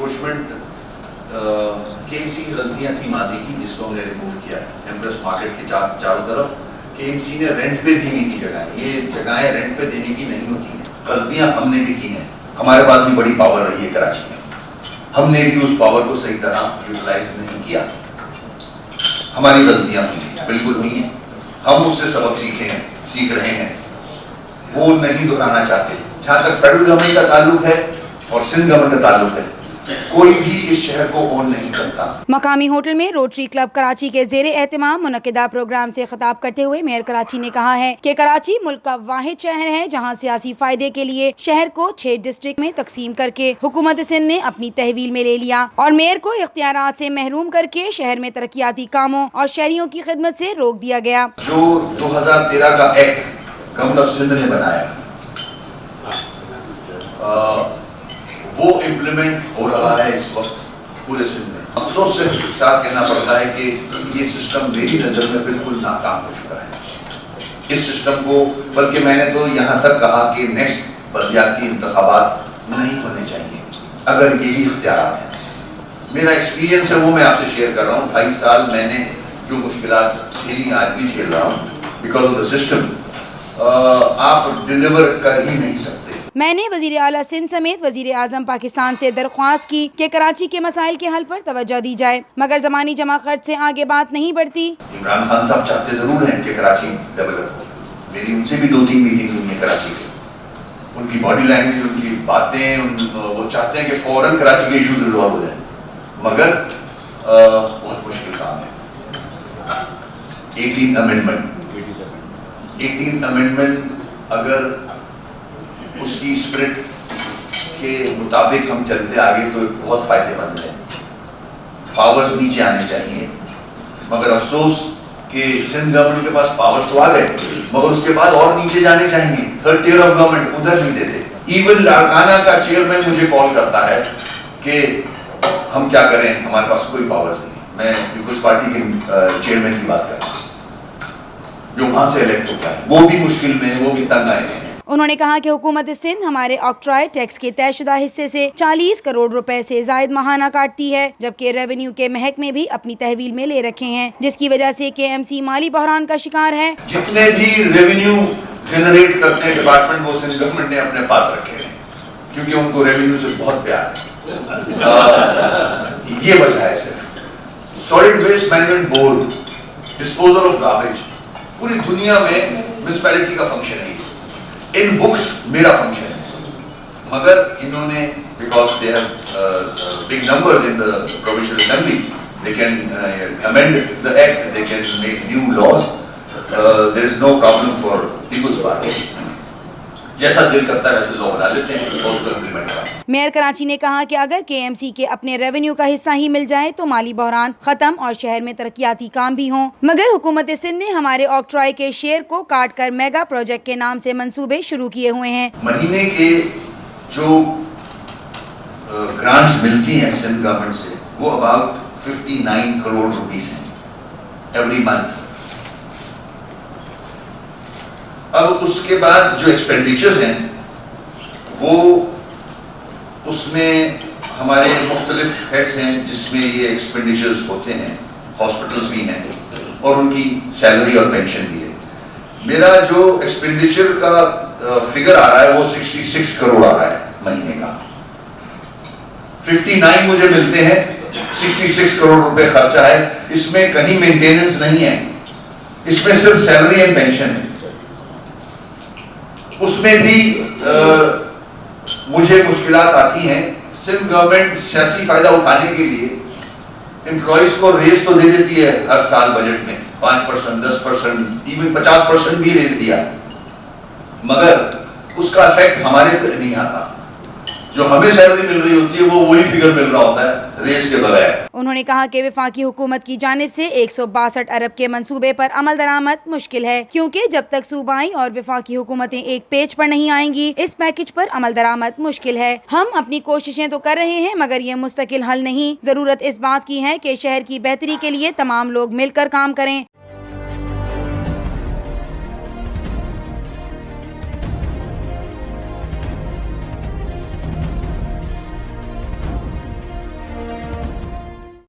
Encroachment KMC की गलतियां थी माजी की, जिसको हमने रिमूव किया है। एम्प्रेस मार्केट के चारों तरफ केएमसी ने रेंट पे दी हुई थी जगह, ये जगहें रेंट पे देने की नहीं होती हैं। गलतियां हमने भी की हैं, हमारे पास भी बड़ी पावर रही है कराची में, हमने भी उस पावर को सही तरह यूटिलाइज नहीं किया। हमारी गलतियां हुई हैं, बिल्कुल हुई हैं, हम उससे सबक सीख रहे हैं, वो नहीं दोहराना चाहते। जहां तक फेडरल गवर्नमेंट का ताल्लुक है और सिंध गवर्नमेंट का ताल्लुक है, कोई भी इस शहर को ओन नहीं करता। मकामी होटल में रोटरी क्लब कराची के ज़ेरे एहतमाम मुनक़िदा प्रोग्राम से खिताब करते हुए मेयर कराची ने कहा है कि कराची मुल्क का वाहिद शहर है जहां सियासी फायदे के लिए शहर को 6 डिस्ट्रिक्ट में तकसीम करके हुकूमत सिंध ने अपनी तहवील में ले लिया और मेयर को इख्तियारात से महरूम करके शहर में तरक्याती कामों और शहरियों की खिदमत से रोक दिया गया। जो 2013 का एक्ट गवर्नमेंट ऑफ सिंध ने बनाया, वो इम्प्लीमेंट हो रहा है इस वक्त पूरे सिंध में। अफसोस से साथ कहना पड़ता है कि ये सिस्टम मेरी नज़र में बिल्कुल नाकाम हो चुका है। इस सिस्टम को, बल्कि मैंने तो यहाँ तक कहा कि नेक्स्ट बलदियाती इंतखाबात नहीं होने चाहिए अगर यही इख्तियार हैं। मेरा एक्सपीरियंस है वो मैं आपसे शेयर कर रहा हूँ। 28 साल मैंने जो मुश्किलात झेली, आज भी झेल रहा हूँ बिकॉज ऑफ द सिस्टम। आप डिलीवर कर ही नहीं सकते। मैंने वज़ीर आला सिंध समेत वज़ीर आज़म पाकिस्तान से दरख्वास्त की कि कराची के मसाइल के हल पर तवज्जो दी जाए, मगर ज़मानी जमा खर्च से आगे बात नहीं बढ़ती। इमरान खान साहब चाहते जरूर हैं कि कराची डेवलप हो। मेरी उनसे भी 2-3 मीटिंग हुई है कराची की। उनकी बॉडी लैंग्वेज, उनकी बातें, वो चाहते हैं कि फौरन कराची के इशूज रिजॉल्व हो जाए, मगर बहुत मुश्किल काम है। 18th अमेंडमेंट अगर उसकी स्पिरिट के मुताबिक हम चलते आगे तो बहुत फायदेमंद है। पावर्स नीचे आने चाहिए, मगर अफसोस कि सिंध गवर्नमेंट के पास पावर्स तो आ गए, मगर उसके बाद और नीचे जाने चाहिए। 3rd tier ऑफ गवर्नमेंट उधर नहीं देते। इवन लाड़काना का चेयरमैन मुझे कॉल करता है कि हम क्या करें, हमारे पास कोई पावर्स नहीं। मैं पीपल्स पार्टी के चेयरमैन की बात कर रहा हूँ जो वहां से इलेक्ट होता है, वो भी मुश्किल में, वो भी तंग आए हैं। उन्होंने कहा कि हुकूमत सिंध हमारे ऑक्ट्रॉय टैक्स के तयशुदा हिस्से से 40 करोड़ रुपए से जायद माहाना काटती है, जबकि रेवेन्यू के महकमे भी अपनी तहवील में ले रखे हैं, जिसकी वजह से केएमसी माली बहरान का शिकार है। जितने भी रेवेन्यू जनरेट करते हैं डिपार्टमेंट, वो सिंध गवर्नमेंट ने अपने पास रखे हैं क्योंकि उनको रेवेन्यू से बहुत प्यार है। ये वजह है सिर्फ। Solid waste management board, disposal of garbage, पूरी दुनिया में म्युनिसिपैलिटी का फंक्शन है। इन बुक्स मेरा फंक्शन है, मगर इन्होंने because they have big numbers in the provincial assembly, they can amend the act, they can make new laws, there is no problem for Peoples Party. जैसा दिल करता है वैसे लॉ बना लेते हैं और उसको इम्प्लीमेंट करते हैं। मेयर कराची ने कहा कि अगर केएमसी के अपने रेवेन्यू का हिस्सा ही मिल जाए तो माली बहरान खत्म और शहर में तरक्याती काम भी हों, मगर हुकूमत सिंध ने हमारे ऑक्ट्रॉय के शेयर को काट कर मेगा प्रोजेक्ट के नाम से मंसूबे शुरू किए हुए हैं। महीने के जो ग्रांट्स मिलती हैं सिंध गवर्नमेंट से, वो अबाउट 59 करोड़ रुपीस हैं एवरी मंथ। अब उसके बाद जो एक्सपेंडिचर्स हैं वो, उसमें हमारे मुख्तलिफ हेड्स हैं जिसमें ये एक्सपेंडिचर्स होते हैं, हॉस्पिटल्स भी हैं और उनकी सैलरी और पेंशन भी है। मेरा जो एक्सपेंडिचर का फिगर आ रहा है वो 66 करोड़ आ रहा है महीने का। 59 मुझे मिलते हैं, 66 करोड़ रुपए खर्चा है। इसमें कहीं मेंटेनेंस नहीं है, इसमें सिर्फ सैलरी एंड पेंशन है। उसमें भी मुझे मुश्किलात आती हैं। सिंध गवर्नमेंट सियासी फायदा उठाने के लिए एम्प्लॉइज को रेज तो दे देती है हर साल बजट में, 5%, 10%, इवन 50% भी रेज दिया, मगर उसका इफेक्ट हमारे पे नहीं आता। जो हमें सैलरी मिल रही होती है वो वही फिगर मिल रहा होता है रेस के बगैर। उन्होंने कहा कि वफाकी हुकूमत की जानिब से 162 अरब के मंसूबे पर अमल दरामद मुश्किल है, क्योंकि जब तक सूबाई और वफाकी हुकूमतें एक पेज पर नहीं आएंगी इस पैकेज पर अमल दरामद मुश्किल है। हम अपनी कोशिशें तो कर रहे हैं मगर ये मुस्तकिल हल नहीं। जरूरत इस बात की है कि शहर की बेहतरी के लिए तमाम लोग मिलकर काम करें।